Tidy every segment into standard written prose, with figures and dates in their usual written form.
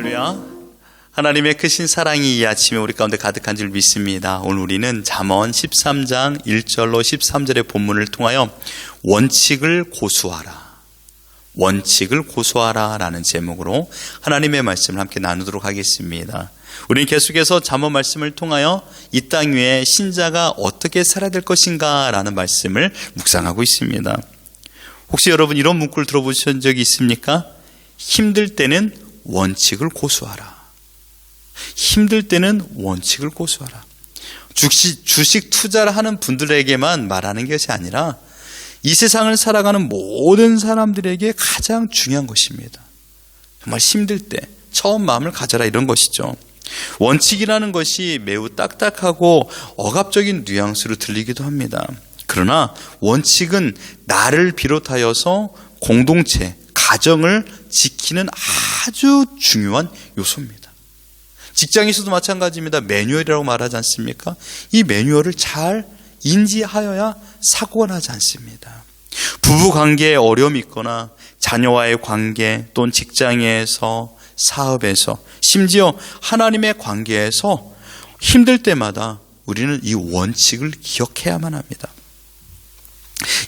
할렐루야. 하나님의 크신 사랑이 이 아침에 우리 가운데 가득한 줄 믿습니다. 오늘 우리는 잠언 13장 1절로 13절의 본문을 통하여 원칙을 고수하라, 원칙을 고수하라 라는 제목으로 하나님의 말씀을 함께 나누도록 하겠습니다. 우리는 계속해서 잠언 말씀을 통하여 이 땅 위에 신자가 어떻게 살아야 될 것인가 라는 말씀을 묵상하고 있습니다. 혹시 여러분 이런 문구를 들어보신 적이 있습니까? 힘들 때는 원칙을 고수하라. 힘들 때는 원칙을 고수하라. 주식 투자를 하는 분들에게만 말하는 것이 아니라 이 세상을 살아가는 모든 사람들에게 가장 중요한 것입니다. 정말 힘들 때 처음 마음을 가져라, 이런 것이죠. 원칙이라는 것이 매우 딱딱하고 억압적인 뉘앙스로 들리기도 합니다. 그러나 원칙은 나를 비롯하여서 공동체, 가정을 지키는 아주 중요한 요소입니다. 직장에서도 마찬가지입니다. 매뉴얼이라고 말하지 않습니까? 이 매뉴얼을 잘 인지하여야 사고가 나지 않습니다. 부부 관계에 어려움이 있거나 자녀와의 관계 또는 직장에서, 사업에서, 심지어 하나님의 관계에서 힘들 때마다 우리는 이 원칙을 기억해야만 합니다.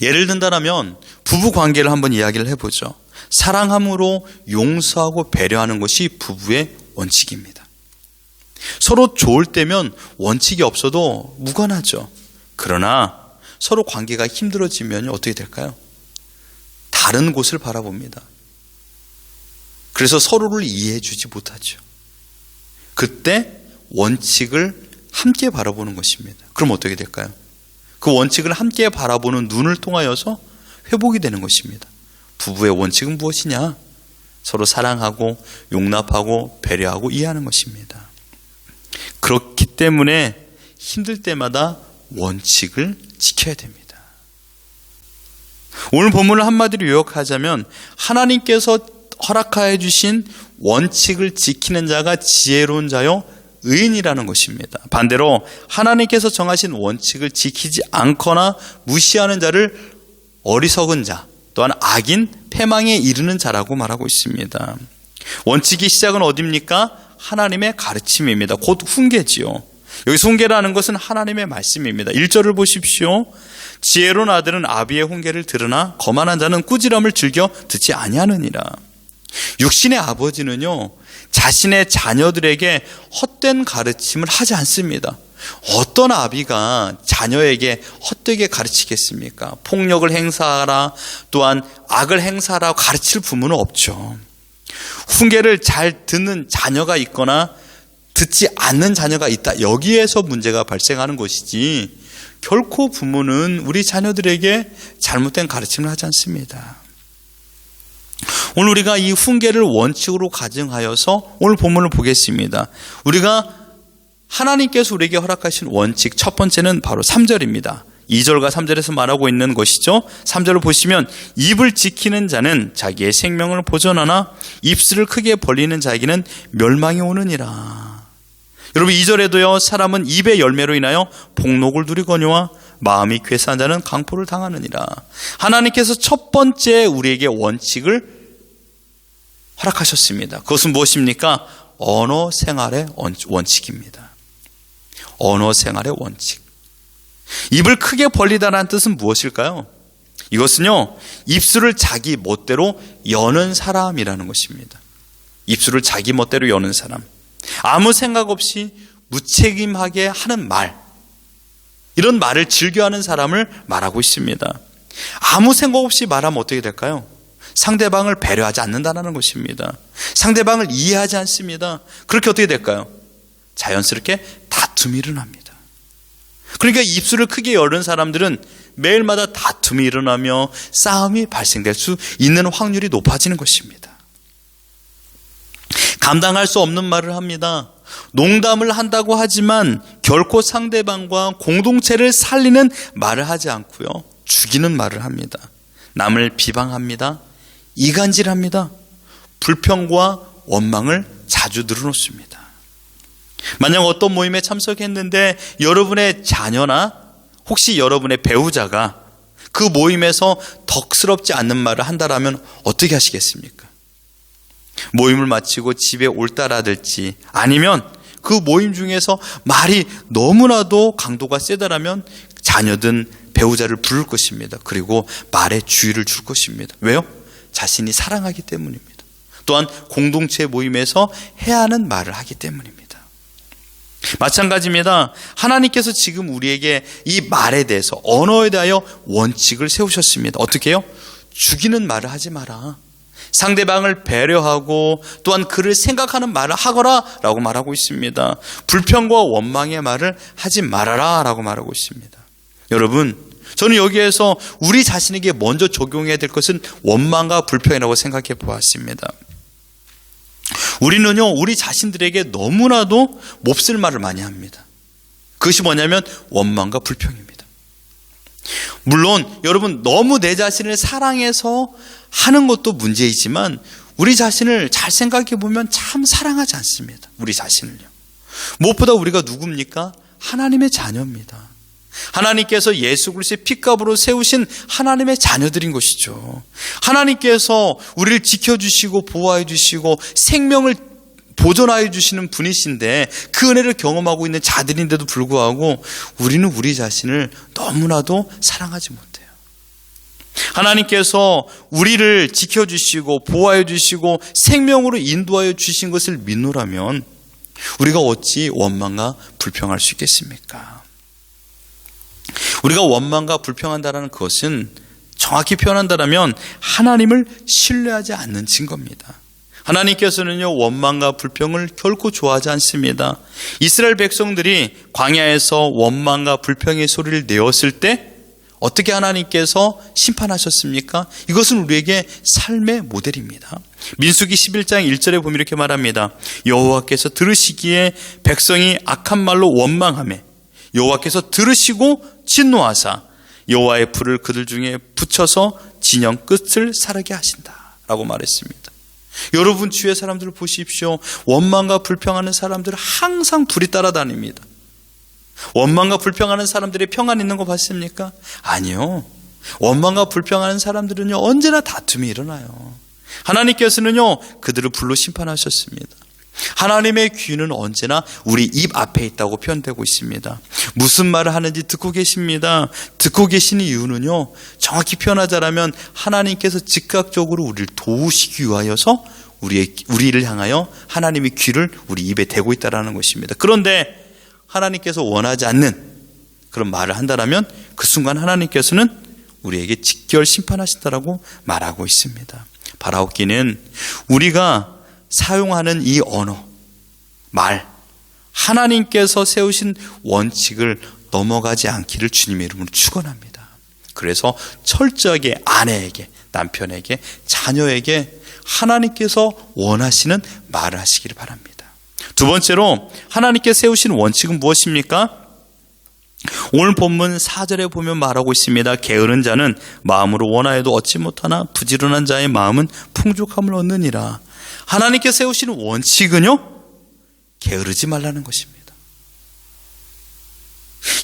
예를 든다면 부부 관계를 한번 이야기를 해보죠. 사랑함으로 용서하고 배려하는 것이 부부의 원칙입니다. 서로 좋을 때면 원칙이 없어도 무관하죠. 그러나 서로 관계가 힘들어지면 어떻게 될까요? 다른 곳을 바라봅니다. 그래서 서로를 이해해 주지 못하죠. 그때 원칙을 함께 바라보는 것입니다. 그럼 어떻게 될까요? 그 원칙을 함께 바라보는 눈을 통하여서 회복이 되는 것입니다. 부부의 원칙은 무엇이냐? 서로 사랑하고 용납하고 배려하고 이해하는 것입니다. 그렇기 때문에 힘들 때마다 원칙을 지켜야 됩니다. 오늘 본문을 한마디로 요약하자면 하나님께서 허락하여 주신 원칙을 지키는 자가 지혜로운 자요 의인이라는 것입니다. 반대로 하나님께서 정하신 원칙을 지키지 않거나 무시하는 자를 어리석은 자, 또한 악인, 패망에 이르는 자라고 말하고 있습니다. 원칙의 시작은 어디입니까? 하나님의 가르침입니다. 곧 훈계지요. 여기서 훈계라는 것은 하나님의 말씀입니다. 1절을 보십시오. 지혜로운 아들은 아비의 훈계를 들으나 거만한 자는 꾸지람을 즐겨 듣지 아니하느니라. 육신의 아버지는요, 자신의 자녀들에게 헛된 가르침을 하지 않습니다. 어떤 아비가 자녀에게 헛되게 가르치겠습니까? 폭력을 행사하라, 또한 악을 행사하라 가르칠 부모는 없죠. 훈계를 잘 듣는 자녀가 있거나 듣지 않는 자녀가 있다, 여기에서 문제가 발생하는 것이지 결코 부모는 우리 자녀들에게 잘못된 가르침을 하지 않습니다. 오늘 우리가 이 훈계를 원칙으로 가정하여서 오늘 본문을 보겠습니다. 우리가 하나님께서 우리에게 허락하신 원칙, 첫 번째는 바로 3절입니다. 2절과 3절에서 말하고 있는 것이죠. 3절을 보시면 입을 지키는 자는 자기의 생명을 보존하나 입술을 크게 벌리는 자에게는 멸망이 오느니라. 여러분 2절에도요, 사람은 입의 열매로 인하여 복록을 누리거니와 마음이 괴사한 자는 강포를 당하느니라. 하나님께서 첫 번째 우리에게 원칙을 허락하셨습니다. 그것은 무엇입니까? 언어 생활의 원칙입니다. 언어 생활의 원칙. 입을 크게 벌리다라는 뜻은 무엇일까요? 이것은요, 입술을 자기 멋대로 여는 사람이라는 것입니다. 입술을 자기 멋대로 여는 사람, 아무 생각 없이 무책임하게 하는 말, 이런 말을 즐겨하는 사람을 말하고 있습니다. 아무 생각 없이 말하면 어떻게 될까요? 상대방을 배려하지 않는다는 것입니다. 상대방을 이해하지 않습니다. 그렇게 어떻게 될까요? 자연스럽게 다툼이 일어납니다. 그러니까 입술을 크게 여는 사람들은 매일마다 다툼이 일어나며 싸움이 발생될 수 있는 확률이 높아지는 것입니다. 감당할 수 없는 말을 합니다. 농담을 한다고 하지만 결코 상대방과 공동체를 살리는 말을 하지 않고요, 죽이는 말을 합니다. 남을 비방합니다. 이간질합니다. 불평과 원망을 자주 늘어놓습니다. 만약 어떤 모임에 참석했는데 여러분의 자녀나 혹시 여러분의 배우자가 그 모임에서 덕스럽지 않는 말을 한다라면 어떻게 하시겠습니까? 모임을 마치고 집에 올따라들지, 아니면 그 모임 중에서 말이 너무나도 강도가 세다라면 자녀든 배우자를 부를 것입니다. 그리고 말에 주의를 줄 것입니다. 왜요? 자신이 사랑하기 때문입니다. 또한 공동체 모임에서 해야 하는 말을 하기 때문입니다. 마찬가지입니다. 하나님께서 지금 우리에게 이 말에 대해서, 언어에 대하여 원칙을 세우셨습니다. 어떻게 해요? 죽이는 말을 하지 마라. 상대방을 배려하고 또한 그를 생각하는 말을 하거라 라고 말하고 있습니다. 불평과 원망의 말을 하지 말아라 라고 말하고 있습니다. 여러분, 저는 여기에서 우리 자신에게 먼저 적용해야 될 것은 원망과 불평이라고 생각해 보았습니다. 우리는요, 우리 자신들에게 너무나도 몹쓸 말을 많이 합니다. 그것이 뭐냐면 원망과 불평입니다. 물론 여러분, 너무 내 자신을 사랑해서 하는 것도 문제이지만 우리 자신을 잘 생각해 보면 참 사랑하지 않습니다. 우리 자신을요. 무엇보다 우리가 누굽니까? 하나님의 자녀입니다. 하나님께서 예수 그리스도의 핏값으로 세우신 하나님의 자녀들인 것이죠. 하나님께서 우리를 지켜주시고 보호해 주시고 생명을 보존하여 주시는 분이신데 그 은혜를 경험하고 있는 자들인데도 불구하고 우리는 우리 자신을 너무나도 사랑하지 못해요. 하나님께서 우리를 지켜주시고 보호하여 주시고 생명으로 인도하여 주신 것을 믿노라면 우리가 어찌 원망과 불평할 수 있겠습니까? 우리가 원망과 불평한다는 것은 정확히 표현한다면 하나님을 신뢰하지 않는 증거입니다. 하나님께서는요, 원망과 불평을 결코 좋아하지 않습니다. 이스라엘 백성들이 광야에서 원망과 불평의 소리를 내었을 때 어떻게 하나님께서 심판하셨습니까? 이것은 우리에게 삶의 모델입니다. 민수기 11장 1절에 보면 이렇게 말합니다. 여호와께서 들으시기에 백성이 악한 말로 원망하며 여호와께서 들으시고 진노하사 여호와의 불을 그들 중에 붙여서 진영 끝을 사르게 하신다 라고 말했습니다. 여러분, 주의 사람들을 보십시오. 원망과 불평하는 사람들은 항상 불이 따라다닙니다. 원망과 불평하는 사람들이 평안 있는 거 봤습니까? 아니요. 원망과 불평하는 사람들은요, 언제나 다툼이 일어나요. 하나님께서는요, 그들을 불로 심판하셨습니다. 하나님의 귀는 언제나 우리 입 앞에 있다고 표현되고 있습니다. 무슨 말을 하는지 듣고 계십니다. 듣고 계시는 이유는요, 정확히 표현하자면 하나님께서 즉각적으로 우리를 도우시기 위하여서 우리를 향하여 하나님의 귀를 우리 입에 대고 있다는 것입니다. 그런데 하나님께서 원하지 않는 그런 말을 한다면 그 순간 하나님께서는 우리에게 직결 심판하신다라고 말하고 있습니다. 바라옵기는 우리가 사용하는 이 언어, 말, 하나님께서 세우신 원칙을 넘어가지 않기를 주님의 이름으로 축원합니다. 그래서 철저하게 아내에게, 남편에게, 자녀에게 하나님께서 원하시는 말을 하시기를 바랍니다. 두 번째로 하나님께 세우신 원칙은 무엇입니까? 오늘 본문 4절에 보면 말하고 있습니다. 게으른 자는 마음으로 원하여도 얻지 못하나 부지런한 자의 마음은 풍족함을 얻느니라. 하나님께 세우시는 원칙은요, 게으르지 말라는 것입니다.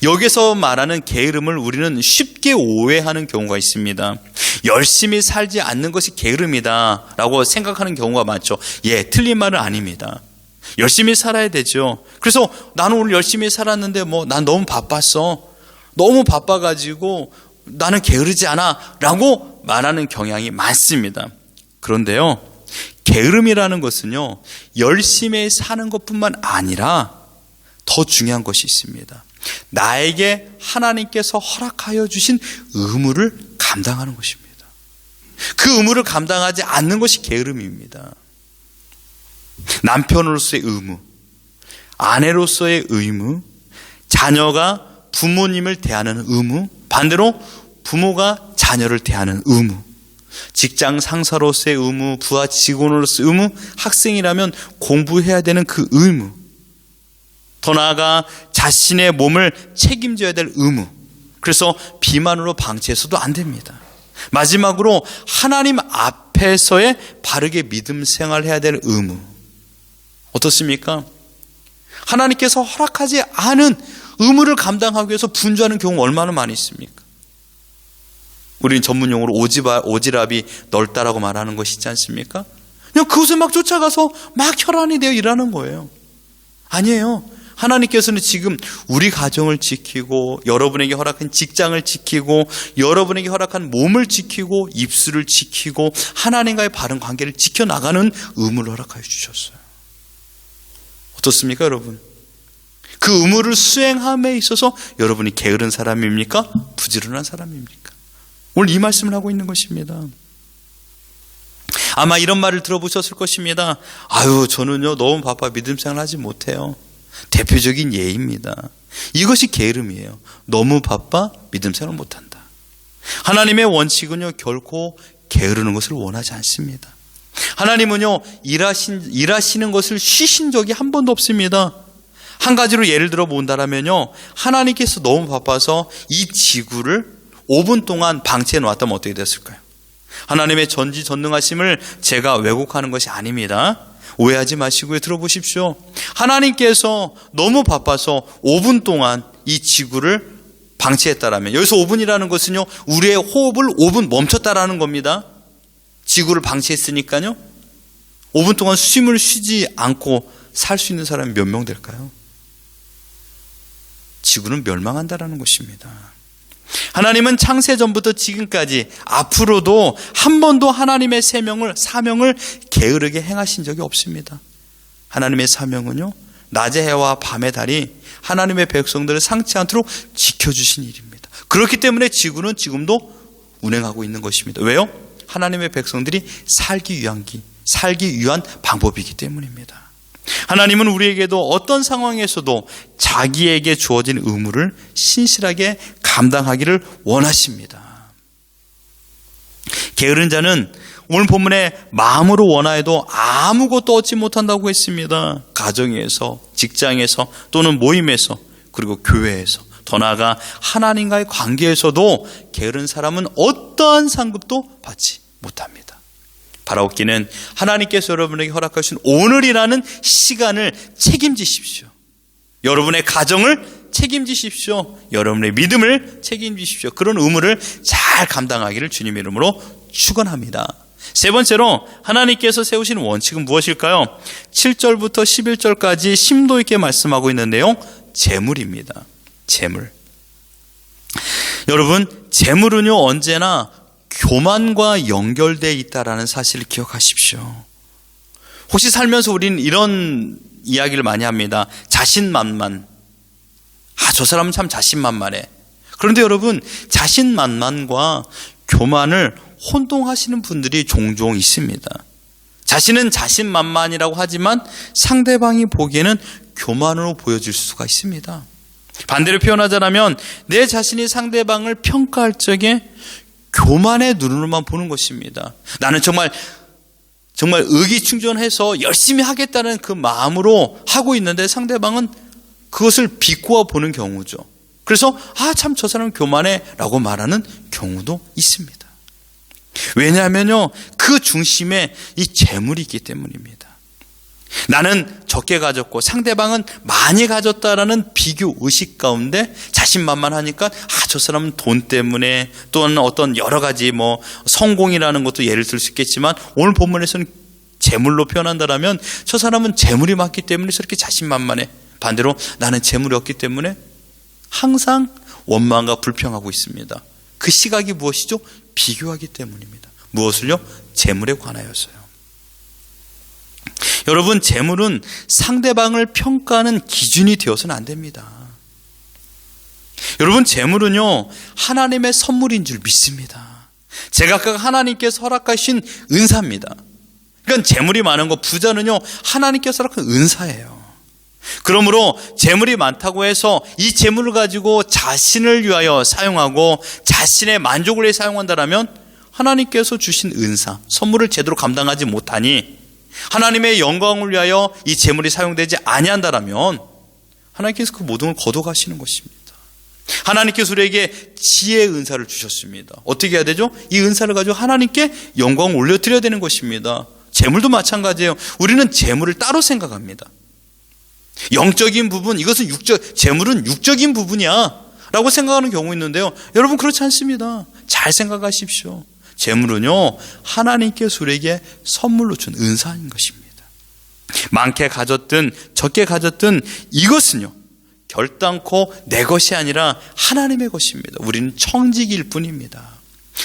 여기서 말하는 게으름을 우리는 쉽게 오해하는 경우가 있습니다. 열심히 살지 않는 것이 게으름이다 라고 생각하는 경우가 많죠. 예, 틀린 말은 아닙니다. 열심히 살아야 되죠. 그래서 나는 오늘 열심히 살았는데 난 너무 바빴어. 너무 바빠가지고 나는 게으르지 않아 라고 말하는 경향이 많습니다. 그런데요, 게으름이라는 것은요, 열심히 사는 것뿐만 아니라 더 중요한 것이 있습니다. 나에게 하나님께서 허락하여 주신 의무를 감당하는 것입니다. 그 의무를 감당하지 않는 것이 게으름입니다. 남편으로서의 의무, 아내로서의 의무, 자녀가 부모님을 대하는 의무, 반대로 부모가 자녀를 대하는 의무, 직장 상사로서의 의무, 부하 직원으로서의 의무, 학생이라면 공부해야 되는 그 의무, 더 나아가 자신의 몸을 책임져야 될 의무. 그래서 비만으로 방치해서도 안 됩니다. 마지막으로 하나님 앞에서의 바르게 믿음 생활해야 될 의무. 어떻습니까? 하나님께서 허락하지 않은 의무를 감당하기 위해서 분주하는 경우가 얼마나 많이 있습니까? 우리는 전문용어로 오지랖이 넓다라고 말하는 것이 있지 않습니까? 그냥 그것을 막 쫓아가서 막 혈안이 되어 일하는 거예요. 아니에요. 하나님께서는 지금 우리 가정을 지키고 여러분에게 허락한 직장을 지키고 여러분에게 허락한 몸을 지키고 입술을 지키고 하나님과의 바른 관계를 지켜나가는 의무를 허락하여 주셨어요. 어떻습니까, 여러분? 그 의무를 수행함에 있어서 여러분이 게으른 사람입니까? 부지런한 사람입니까? 오늘 이 말씀을 하고 있는 것입니다. 아마 이런 말을 들어보셨을 것입니다. 아유, 저는요 너무 바빠 믿음 생활 하지 못해요. 대표적인 예입니다. 이것이 게으름이에요. 너무 바빠 믿음 생활 못한다. 하나님의 원칙은요 결코 게으르는 것을 원하지 않습니다. 하나님은요 일하시는 것을 쉬신 적이 한 번도 없습니다. 한 가지로 예를 들어 본다면요, 하나님께서 너무 바빠서 이 지구를 5분 동안 방치해 놓았다면 어떻게 됐을까요? 하나님의 전지전능하심을 제가 왜곡하는 것이 아닙니다. 오해하지 마시고요. 들어보십시오. 하나님께서 너무 바빠서 5분 동안 이 지구를 방치했다라면, 여기서 5분이라는 것은요 우리의 호흡을 5분 멈췄다라는 겁니다. 지구를 방치했으니까요 5분 동안 숨을 쉬지 않고 살 수 있는 사람이 몇 명 될까요? 지구는 멸망한다라는 것입니다. 하나님은 창세 전부터 지금까지 앞으로도 한 번도 하나님의 사명을 게으르게 행하신 적이 없습니다. 하나님의 사명은요 낮의 해와 밤의 달이 하나님의 백성들을 상치 않도록 지켜주신 일입니다. 그렇기 때문에 지구는 지금도 운행하고 있는 것입니다. 왜요? 하나님의 백성들이 살기 위한 방법이기 때문입니다. 하나님은 우리에게도 어떤 상황에서도 자기에게 주어진 의무를 신실하게 감당하기를 원하십니다. 게으른 자는 오늘 본문에 마음으로 원하여도 아무것도 얻지 못한다고 했습니다. 가정에서, 직장에서, 또는 모임에서, 그리고 교회에서, 더 나아가 하나님과의 관계에서도 게으른 사람은 어떠한 상급도 받지 못합니다. 바라옵기는 하나님께서 여러분에게 허락하신 오늘이라는 시간을 책임지십시오. 여러분의 가정을 책임지십시오. 여러분의 믿음을 책임지십시오. 그런 의무를 잘 감당하기를 주님의 이름으로 축원합니다. 세 번째로 하나님께서 세우신 원칙은 무엇일까요? 7절부터 11절까지 심도 있게 말씀하고 있는 내용, 재물입니다. 재물. 여러분, 재물은요 언제나 교만과 연결되어 있다라는 사실을 기억하십시오. 혹시 살면서 우리는 이런 이야기를 많이 합니다. 자신만만. 저 사람은 참 자신만만해. 그런데 여러분, 자신만만과 교만을 혼동하시는 분들이 종종 있습니다. 자신은 자신만만이라고 하지만 상대방이 보기에는 교만으로 보여질 수가 있습니다. 반대로 표현하자면 내 자신이 상대방을 평가할 적에 교만의 눈으로만 보는 것입니다. 나는 정말 의기충전해서 열심히 하겠다는 그 마음으로 하고 있는데 상대방은 그것을 비꼬아 보는 경우죠. 그래서 참 저 사람은 교만해 라고 말하는 경우도 있습니다. 왜냐하면요 그 중심에 이 재물이 있기 때문입니다. 나는 적게 가졌고 상대방은 많이 가졌다라는 비교 의식 가운데 자신만만하니까 저 사람은 돈 때문에, 또는 어떤 여러 가지 성공이라는 것도 예를 들 수 있겠지만 오늘 본문에서는 재물로 표현한다라면 저 사람은 재물이 많기 때문에 저렇게 자신만만해. 반대로 나는 재물이 없기 때문에 항상 원망과 불평하고 있습니다. 그 시각이 무엇이죠? 비교하기 때문입니다. 무엇을요? 재물에 관하여서요. 여러분, 재물은 상대방을 평가하는 기준이 되어서는 안 됩니다. 여러분, 재물은요 하나님의 선물인 줄 믿습니다. 제각각 하나님께서 허락하신 은사입니다. 그러니까 재물이 많은 거, 부자는요 하나님께서 허락한 은사예요. 그러므로 재물이 많다고 해서 이 재물을 가지고 자신을 위하여 사용하고 자신의 만족을 위해 사용한다면 하나님께서 주신 은사, 선물을 제대로 감당하지 못하니, 하나님의 영광을 위하여 이 재물이 사용되지 아니한다라면 하나님께서 그 모든 걸 거둬가시는 것입니다. 하나님께서 우리에게 지혜의 은사를 주셨습니다. 어떻게 해야 되죠? 이 은사를 가지고 하나님께 영광을 올려드려야 되는 것입니다. 재물도 마찬가지예요. 우리는 재물을 따로 생각합니다. 영적인 부분, 이것은 재물은 육적인 부분이야 라고 생각하는 경우 있는데요, 여러분 그렇지 않습니다. 잘 생각하십시오. 재물은요, 하나님께서 우리에게 선물로 준 은사인 것입니다. 많게 가졌든 적게 가졌든 이것은요, 결단코 내 것이 아니라 하나님의 것입니다. 우리는 청지기일 뿐입니다.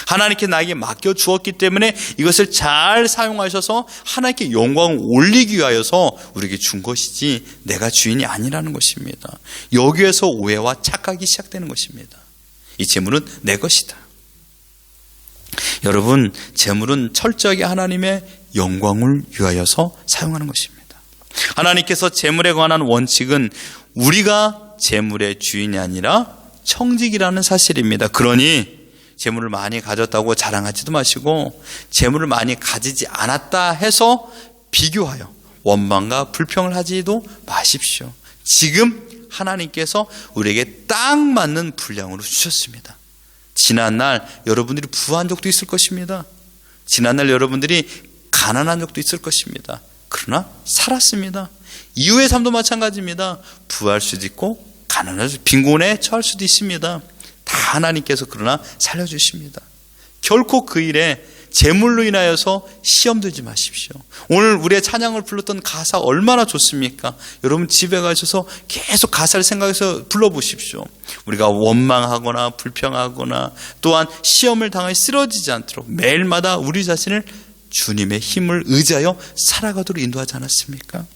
하나님께 나에게 맡겨 주었기 때문에 이것을 잘 사용하셔서 하나님께 영광을 올리기 위하여서 우리에게 준 것이지 내가 주인이 아니라는 것입니다. 여기에서 오해와 착각이 시작되는 것입니다. 이 재물은 내 것이다. 여러분, 재물은 철저하게 하나님의 영광을 위하여서 사용하는 것입니다. 하나님께서 재물에 관한 원칙은 우리가 재물의 주인이 아니라 청직이라는 사실입니다. 그러니 재물을 많이 가졌다고 자랑하지도 마시고 재물을 많이 가지지 않았다 해서 비교하여 원망과 불평을 하지도 마십시오. 지금 하나님께서 우리에게 딱 맞는 분량으로 주셨습니다. 지난날 여러분들이 부한 적도 있을 것입니다. 지난날 여러분들이 가난한 적도 있을 것입니다. 그러나 살았습니다. 이후의 삶도 마찬가지입니다. 부할 수도 있고 가난할 수도, 빈곤에 처할 수도 있습니다. 다 하나님께서 그러나 살려주십니다. 결코 그 일에 재물로 인하여서 시험 들지 마십시오. 오늘 우리의 찬양을 불렀던 가사 얼마나 좋습니까? 여러분 집에 가셔서 계속 가사를 생각해서 불러보십시오. 우리가 원망하거나 불평하거나 또한 시험을 당하여 쓰러지지 않도록 매일마다 우리 자신을 주님의 힘을 의지하여 살아가도록 인도하지 않았습니까?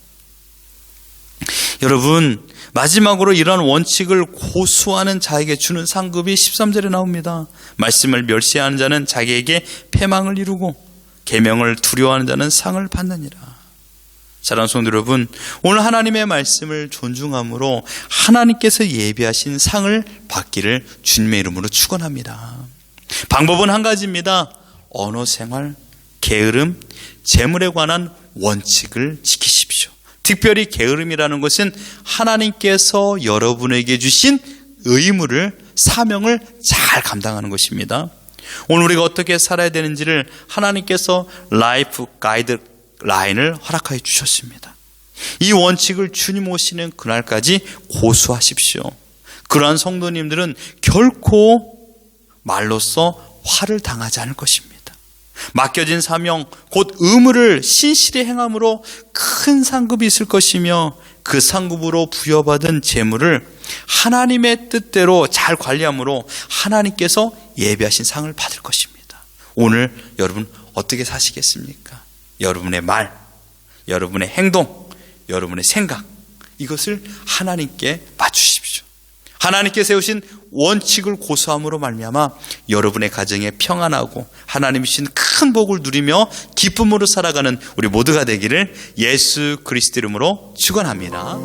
여러분, 마지막으로 이러한 원칙을 고수하는 자에게 주는 상급이 13절에 나옵니다. 말씀을 멸시하는 자는 자기에게 패망을 이루고 계명을 두려워하는 자는 상을 받느니라. 사랑하는 성도 여러분, 오늘 하나님의 말씀을 존중함으로 하나님께서 예비하신 상을 받기를 주님의 이름으로 축원합니다. 방법은 한 가지입니다. 언어 생활, 게으름, 재물에 관한 원칙을 지키십시오. 특별히 게으름이라는 것은 하나님께서 여러분에게 주신 의무를, 사명을 잘 감당하는 것입니다. 오늘 우리가 어떻게 살아야 되는지를 하나님께서 라이프 가이드라인을 허락하여 주셨습니다. 이 원칙을 주님 오시는 그날까지 고수하십시오. 그러한 성도님들은 결코 말로써 화를 당하지 않을 것입니다. 맡겨진 사명, 곧 의무를 신실히 행함으로 큰 상급이 있을 것이며 그 상급으로 부여받은 재물을 하나님의 뜻대로 잘 관리함으로 하나님께서 예비하신 상을 받을 것입니다. 오늘 여러분 어떻게 사시겠습니까? 여러분의 말, 여러분의 행동, 여러분의 생각, 이것을 하나님께 맞추십시오. 하나님께 세우신 원칙을 고수함으로 말미암아 여러분의 가정에 평안하고 하나님이 주신 큰 복을 누리며 기쁨으로 살아가는 우리 모두가 되기를 예수 그리스도 이름으로 축원합니다.